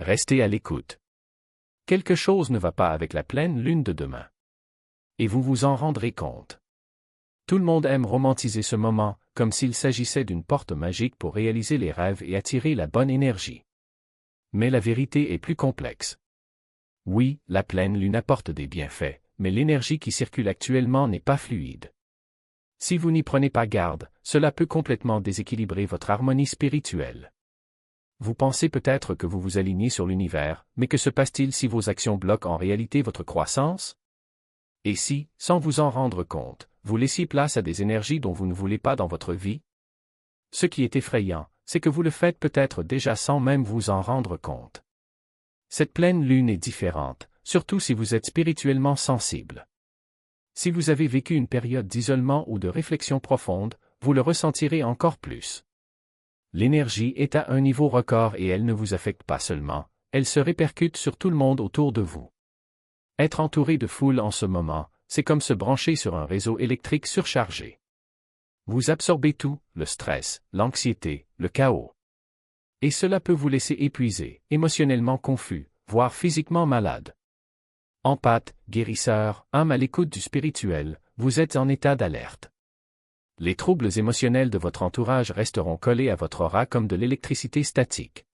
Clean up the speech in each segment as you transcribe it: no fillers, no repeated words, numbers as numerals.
Restez à l'écoute. Quelque chose ne va pas avec la pleine lune de demain. Et vous vous en rendrez compte. Tout le monde aime romantiser ce moment, comme s'il s'agissait d'une porte magique pour réaliser les rêves et attirer la bonne énergie. Mais la vérité est plus complexe. Oui, la pleine lune apporte des bienfaits, mais l'énergie qui circule actuellement n'est pas fluide. Si vous n'y prenez pas garde, cela peut complètement déséquilibrer votre harmonie spirituelle. Vous pensez peut-être que vous vous alignez sur l'univers, mais que se passe-t-il si vos actions bloquent en réalité votre croissance? Et si, sans vous en rendre compte, vous laissiez place à des énergies dont vous ne voulez pas dans votre vie? Ce qui est effrayant, c'est que vous le faites peut-être déjà sans même vous en rendre compte. Cette pleine lune est différente, surtout si vous êtes spirituellement sensible. Si vous avez vécu une période d'isolement ou de réflexion profonde, vous le ressentirez encore plus. L'énergie est à un niveau record et elle ne vous affecte pas seulement, elle se répercute sur tout le monde autour de vous. Être entouré de foule en ce moment, c'est comme se brancher sur un réseau électrique surchargé. Vous absorbez tout, le stress, l'anxiété, le chaos. Et cela peut vous laisser épuisé, émotionnellement confus, voire physiquement malade. Empathe, guérisseur, âme à l'écoute du spirituel, vous êtes en état d'alerte. Les troubles émotionnels de votre entourage resteront collés à votre aura comme de l'électricité statique.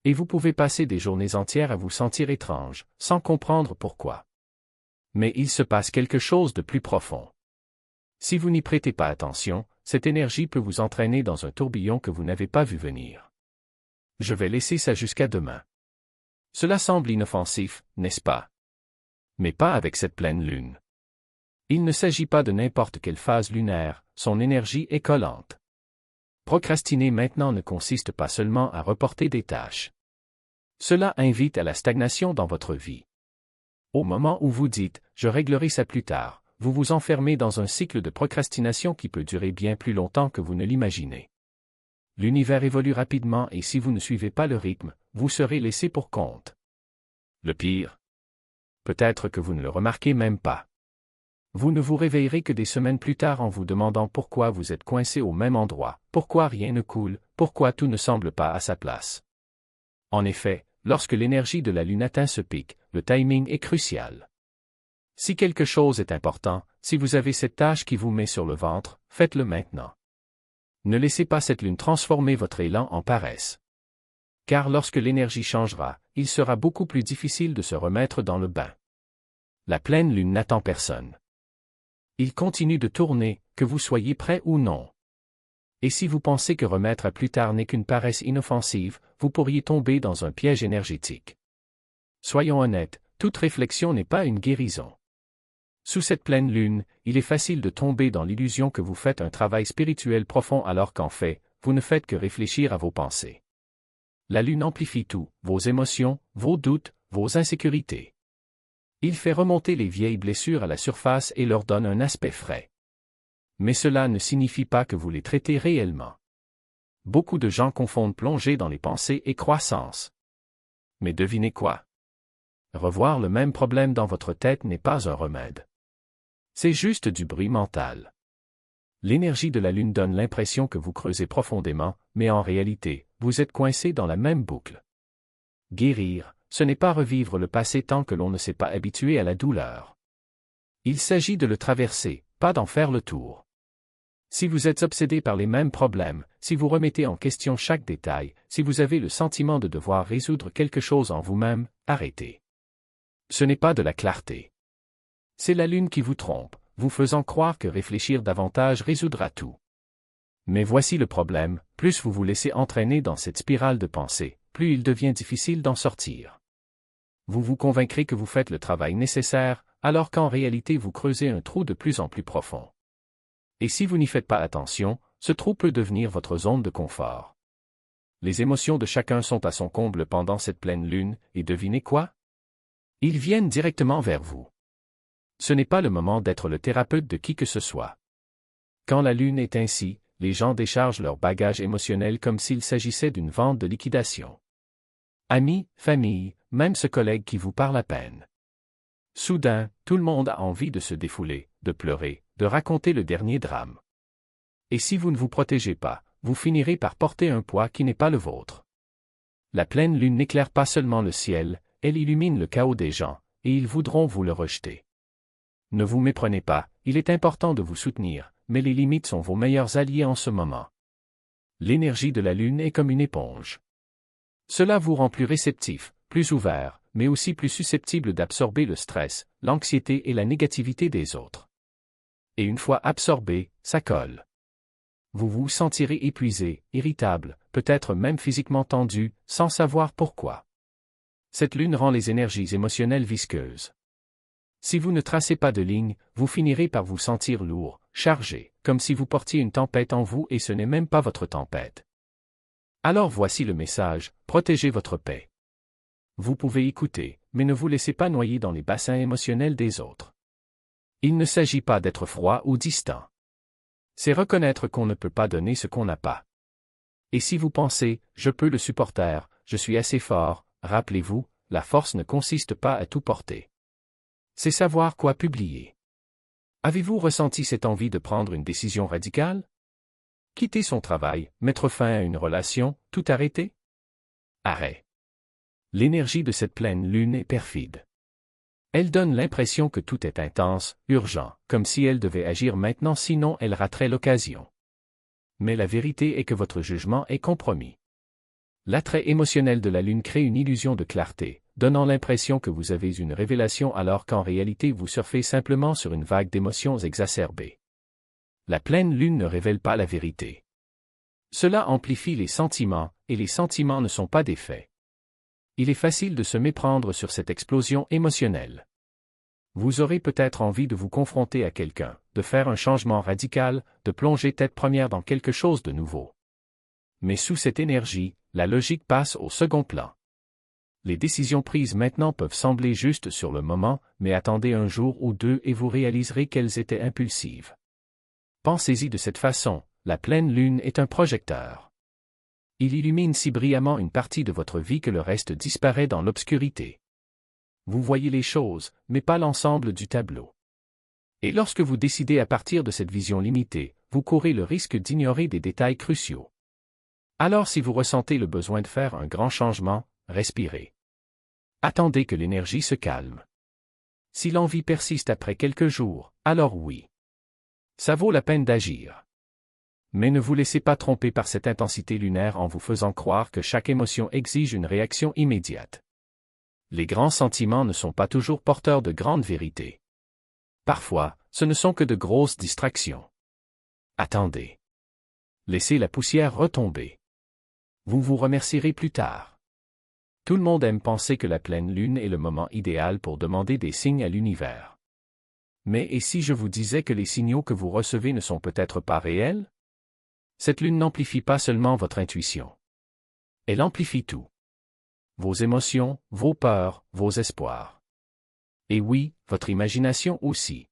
Et vous pouvez passer des journées entières à vous sentir étrange, sans comprendre pourquoi. Mais il se passe quelque chose de plus profond. Si vous n'y prêtez pas attention, cette énergie peut vous entraîner dans un tourbillon que vous n'avez pas vu venir. Je vais laisser ça jusqu'à demain. Cela semble inoffensif, n'est-ce pas? Mais pas avec cette pleine lune. Il ne s'agit pas de n'importe quelle phase lunaire, son énergie est collante. Procrastiner maintenant ne consiste pas seulement à reporter des tâches. Cela invite à la stagnation dans votre vie. Au moment où vous dites « je réglerai ça plus tard », vous vous enfermez dans un cycle de procrastination qui peut durer bien plus longtemps que vous ne l'imaginez. L'univers évolue rapidement et si vous ne suivez pas le rythme, vous serez laissé pour compte. Le pire? Peut-être que vous ne le remarquez même pas. Vous ne vous réveillerez que des semaines plus tard en vous demandant pourquoi vous êtes coincé au même endroit, pourquoi rien ne coule, pourquoi tout ne semble pas à sa place. En effet, lorsque l'énergie de la lune atteint ce pic, le timing est crucial. Si quelque chose est important, si vous avez cette tâche qui vous met sur le ventre, faites-le maintenant. Ne laissez pas cette lune transformer votre élan en paresse. Car lorsque l'énergie changera, il sera beaucoup plus difficile de se remettre dans le bain. La pleine lune n'attend personne. Il continue de tourner, que vous soyez prêt ou non. Et si vous pensez que remettre à plus tard n'est qu'une paresse inoffensive, vous pourriez tomber dans un piège énergétique. Soyons honnêtes, toute réflexion n'est pas une guérison. Sous cette pleine lune, il est facile de tomber dans l'illusion que vous faites un travail spirituel profond alors qu'en fait, vous ne faites que réfléchir à vos pensées. La lune amplifie tout, vos émotions, vos doutes, vos insécurités. Il fait remonter les vieilles blessures à la surface et leur donne un aspect frais. Mais cela ne signifie pas que vous les traitez réellement. Beaucoup de gens confondent plonger dans les pensées et croissance. Mais devinez quoi? Revoir le même problème dans votre tête n'est pas un remède. C'est juste du bruit mental. L'énergie de la lune donne l'impression que vous creusez profondément, mais en réalité, vous êtes coincé dans la même boucle. Guérir, ce n'est pas revivre le passé tant que l'on ne s'est pas habitué à la douleur. Il s'agit de le traverser, pas d'en faire le tour. Si vous êtes obsédé par les mêmes problèmes, si vous remettez en question chaque détail, si vous avez le sentiment de devoir résoudre quelque chose en vous-même, arrêtez. Ce n'est pas de la clarté. C'est la lune qui vous trompe, vous faisant croire que réfléchir davantage résoudra tout. Mais voici le problème, plus vous vous laissez entraîner dans cette spirale de pensée, plus il devient difficile d'en sortir. Vous vous convaincrez que vous faites le travail nécessaire, alors qu'en réalité vous creusez un trou de plus en plus profond. Et si vous n'y faites pas attention, ce trou peut devenir votre zone de confort. Les émotions de chacun sont à son comble pendant cette pleine lune, et devinez quoi? Ils viennent directement vers vous. Ce n'est pas le moment d'être le thérapeute de qui que ce soit. Quand la lune est ainsi, les gens déchargent leur bagage émotionnel comme s'il s'agissait d'une vente de liquidation. Amis, famille, même ce collègue qui vous parle à peine. Soudain, tout le monde a envie de se défouler, de pleurer, de raconter le dernier drame. Et si vous ne vous protégez pas, vous finirez par porter un poids qui n'est pas le vôtre. La pleine lune n'éclaire pas seulement le ciel, elle illumine le chaos des gens, et ils voudront vous le rejeter. Ne vous méprenez pas, il est important de vous soutenir, mais les limites sont vos meilleurs alliés en ce moment. L'énergie de la lune est comme une éponge. Cela vous rend plus réceptif, plus ouvert, mais aussi plus susceptible d'absorber le stress, l'anxiété et la négativité des autres. Et une fois absorbé, ça colle. Vous vous sentirez épuisé, irritable, peut-être même physiquement tendu, sans savoir pourquoi. Cette lune rend les énergies émotionnelles visqueuses. Si vous ne tracez pas de ligne, vous finirez par vous sentir lourd, chargé, comme si vous portiez une tempête en vous et ce n'est même pas votre tempête. Alors voici le message, protégez votre paix. Vous pouvez écouter, mais ne vous laissez pas noyer dans les bassins émotionnels des autres. Il ne s'agit pas d'être froid ou distant. C'est reconnaître qu'on ne peut pas donner ce qu'on n'a pas. Et si vous pensez, je peux le supporter, je suis assez fort, rappelez-vous, la force ne consiste pas à tout porter. C'est savoir quoi publier. Avez-vous ressenti cette envie de prendre une décision radicale? Quitter son travail, mettre fin à une relation, tout arrêter? Arrêt. L'énergie de cette pleine lune est perfide. Elle donne l'impression que tout est intense, urgent, comme si elle devait agir maintenant sinon elle raterait l'occasion. Mais la vérité est que votre jugement est compromis. L'attrait émotionnel de la lune crée une illusion de clarté, donnant l'impression que vous avez une révélation alors qu'en réalité vous surfez simplement sur une vague d'émotions exacerbées. La pleine lune ne révèle pas la vérité. Cela amplifie les sentiments, et les sentiments ne sont pas des faits. Il est facile de se méprendre sur cette explosion émotionnelle. Vous aurez peut-être envie de vous confronter à quelqu'un, de faire un changement radical, de plonger tête première dans quelque chose de nouveau. Mais sous cette énergie, la logique passe au second plan. Les décisions prises maintenant peuvent sembler justes sur le moment, mais attendez un jour ou deux et vous réaliserez qu'elles étaient impulsives. Pensez-y de cette façon, la pleine lune est un projecteur. Il illumine si brillamment une partie de votre vie que le reste disparaît dans l'obscurité. Vous voyez les choses, mais pas l'ensemble du tableau. Et lorsque vous décidez à partir de cette vision limitée, vous courez le risque d'ignorer des détails cruciaux. Alors si vous ressentez le besoin de faire un grand changement, respirez. Attendez que l'énergie se calme. Si l'envie persiste après quelques jours, alors oui. Ça vaut la peine d'agir. Mais ne vous laissez pas tromper par cette intensité lunaire en vous faisant croire que chaque émotion exige une réaction immédiate. Les grands sentiments ne sont pas toujours porteurs de grandes vérités. Parfois, ce ne sont que de grosses distractions. Attendez. Laissez la poussière retomber. Vous vous remercierez plus tard. Tout le monde aime penser que la pleine lune est le moment idéal pour demander des signes à l'univers. Mais et si je vous disais que les signaux que vous recevez ne sont peut-être pas réels? Cette lune n'amplifie pas seulement votre intuition. Elle amplifie tout. Vos émotions, vos peurs, vos espoirs. Et oui, votre imagination aussi.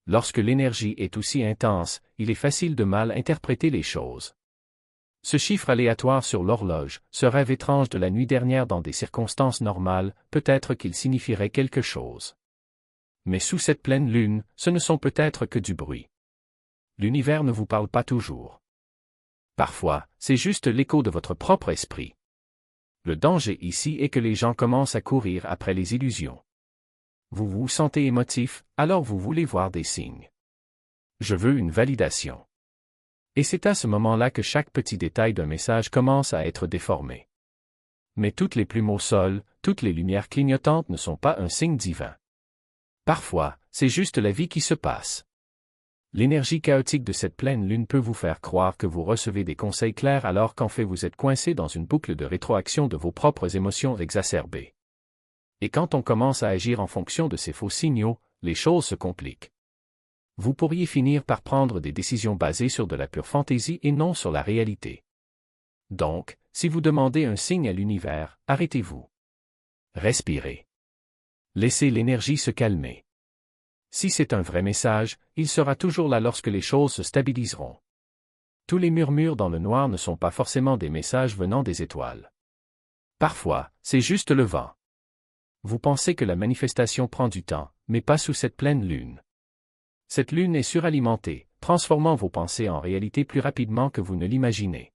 Lorsque l'énergie est aussi intense, il est facile de mal interpréter les choses. Ce chiffre aléatoire sur l'horloge, ce rêve étrange de la nuit dernière dans des circonstances normales, peut-être qu'il signifierait quelque chose. Mais sous cette pleine lune, ce ne sont peut-être que du bruit. L'univers ne vous parle pas toujours. Parfois, c'est juste l'écho de votre propre esprit. Le danger ici est que les gens commencent à courir après les illusions. Vous vous sentez émotif, alors vous voulez voir des signes. Je veux une validation. Et c'est à ce moment-là que chaque petit détail d'un message commence à être déformé. Mais toutes les plumes au sol, toutes les lumières clignotantes ne sont pas un signe divin. Parfois, c'est juste la vie qui se passe. L'énergie chaotique de cette pleine lune peut vous faire croire que vous recevez des conseils clairs alors qu'en fait vous êtes coincé dans une boucle de rétroaction de vos propres émotions exacerbées. Et quand on commence à agir en fonction de ces faux signaux, les choses se compliquent. Vous pourriez finir par prendre des décisions basées sur de la pure fantaisie et non sur la réalité. Donc, si vous demandez un signe à l'univers, arrêtez-vous. Respirez. Laissez l'énergie se calmer. Si c'est un vrai message, il sera toujours là lorsque les choses se stabiliseront. Tous les murmures dans le noir ne sont pas forcément des messages venant des étoiles. Parfois, c'est juste le vent. Vous pensez que la manifestation prend du temps, mais pas sous cette pleine lune. Cette lune est suralimentée, transformant vos pensées en réalité plus rapidement que vous ne l'imaginez.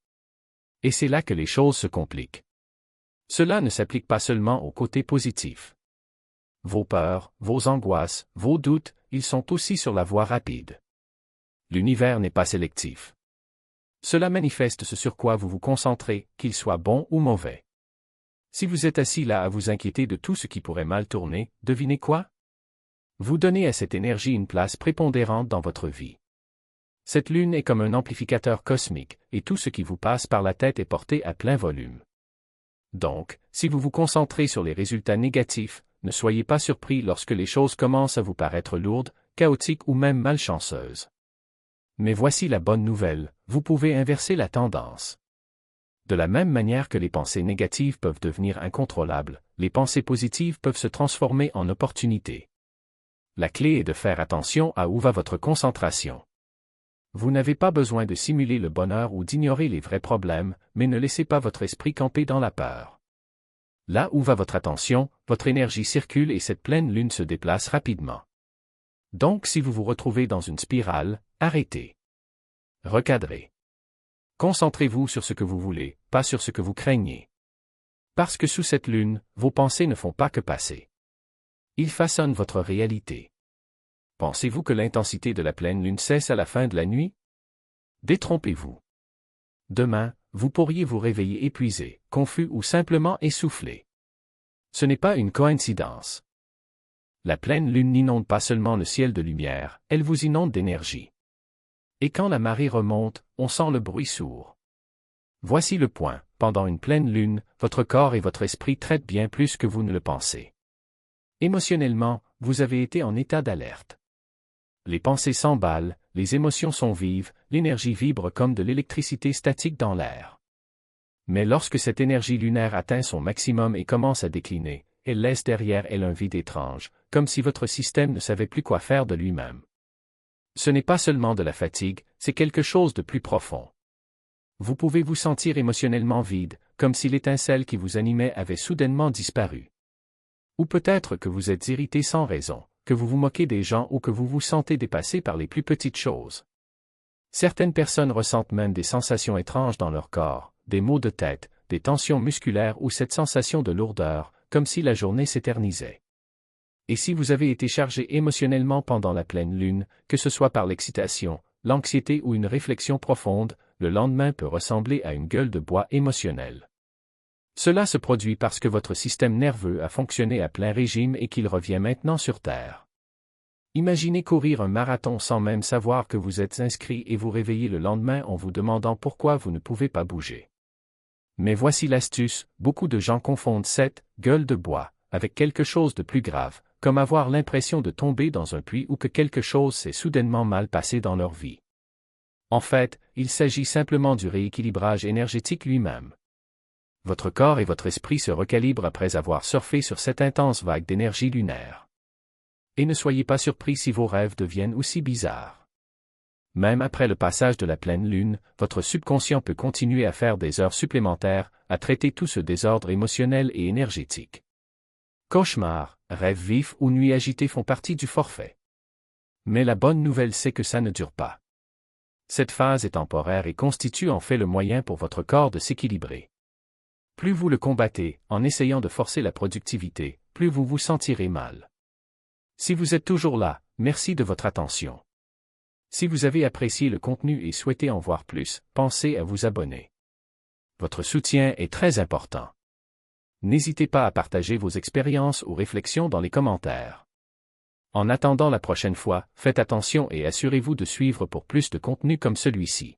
Et c'est là que les choses se compliquent. Cela ne s'applique pas seulement au côté positif. Vos peurs, vos angoisses, vos doutes, ils sont aussi sur la voie rapide. L'univers n'est pas sélectif. Cela manifeste ce sur quoi vous vous concentrez, qu'il soit bon ou mauvais. Si vous êtes assis là à vous inquiéter de tout ce qui pourrait mal tourner, devinez quoi? Vous donnez à cette énergie une place prépondérante dans votre vie. Cette lune est comme un amplificateur cosmique, et tout ce qui vous passe par la tête est porté à plein volume. Donc, si vous vous concentrez sur les résultats négatifs, ne soyez pas surpris lorsque les choses commencent à vous paraître lourdes, chaotiques ou même malchanceuses. Mais voici la bonne nouvelle, vous pouvez inverser la tendance. De la même manière que les pensées négatives peuvent devenir incontrôlables, les pensées positives peuvent se transformer en opportunités. La clé est de faire attention à où va votre concentration. Vous n'avez pas besoin de simuler le bonheur ou d'ignorer les vrais problèmes, mais ne laissez pas votre esprit camper dans la peur. Là où va votre attention, votre énergie circule et cette pleine lune se déplace rapidement. Donc si vous vous retrouvez dans une spirale, arrêtez. Recadrez. Concentrez-vous sur ce que vous voulez, pas sur ce que vous craignez. Parce que sous cette lune, vos pensées ne font pas que passer. Ils façonnent votre réalité. Pensez-vous que l'intensité de la pleine lune cesse à la fin de la nuit? Détrompez-vous. Demain, vous pourriez vous réveiller épuisé, confus ou simplement essoufflé. Ce n'est pas une coïncidence. La pleine lune n'inonde pas seulement le ciel de lumière, elle vous inonde d'énergie. Et quand la marée remonte, on sent le bruit sourd. Voici le point, pendant une pleine lune, votre corps et votre esprit traitent bien plus que vous ne le pensez. Émotionnellement, vous avez été en état d'alerte. Les pensées s'emballent, les émotions sont vives, l'énergie vibre comme de l'électricité statique dans l'air. Mais lorsque cette énergie lunaire atteint son maximum et commence à décliner, elle laisse derrière elle un vide étrange, comme si votre système ne savait plus quoi faire de lui-même. Ce n'est pas seulement de la fatigue, c'est quelque chose de plus profond. Vous pouvez vous sentir émotionnellement vide, comme si l'étincelle qui vous animait avait soudainement disparu. Ou peut-être que vous êtes irrité sans raison, que vous vous moquez des gens ou que vous vous sentez dépassé par les plus petites choses. Certaines personnes ressentent même des sensations étranges dans leur corps, des maux de tête, des tensions musculaires ou cette sensation de lourdeur, comme si la journée s'éternisait. Et si vous avez été chargé émotionnellement pendant la pleine lune, que ce soit par l'excitation, l'anxiété ou une réflexion profonde, le lendemain peut ressembler à une gueule de bois émotionnelle. Cela se produit parce que votre système nerveux a fonctionné à plein régime et qu'il revient maintenant sur Terre. Imaginez courir un marathon sans même savoir que vous êtes inscrit et vous réveiller le lendemain en vous demandant pourquoi vous ne pouvez pas bouger. Mais voici l'astuce, beaucoup de gens confondent cette « gueule de bois » avec quelque chose de plus grave, comme avoir l'impression de tomber dans un puits ou que quelque chose s'est soudainement mal passé dans leur vie. En fait, il s'agit simplement du rééquilibrage énergétique lui-même. Votre corps et votre esprit se recalibrent après avoir surfé sur cette intense vague d'énergie lunaire. Et ne soyez pas surpris si vos rêves deviennent aussi bizarres. Même après le passage de la pleine lune, votre subconscient peut continuer à faire des heures supplémentaires, à traiter tout ce désordre émotionnel et énergétique. Cauchemars, rêves vifs ou nuits agitées font partie du forfait. Mais la bonne nouvelle c'est que ça ne dure pas. Cette phase est temporaire et constitue en fait le moyen pour votre corps de s'équilibrer. Plus vous le combattez, en essayant de forcer la productivité, plus vous vous sentirez mal. Si vous êtes toujours là, merci de votre attention. Si vous avez apprécié le contenu et souhaitez en voir plus, pensez à vous abonner. Votre soutien est très important. N'hésitez pas à partager vos expériences ou réflexions dans les commentaires. En attendant la prochaine fois, faites attention et assurez-vous de suivre pour plus de contenu comme celui-ci.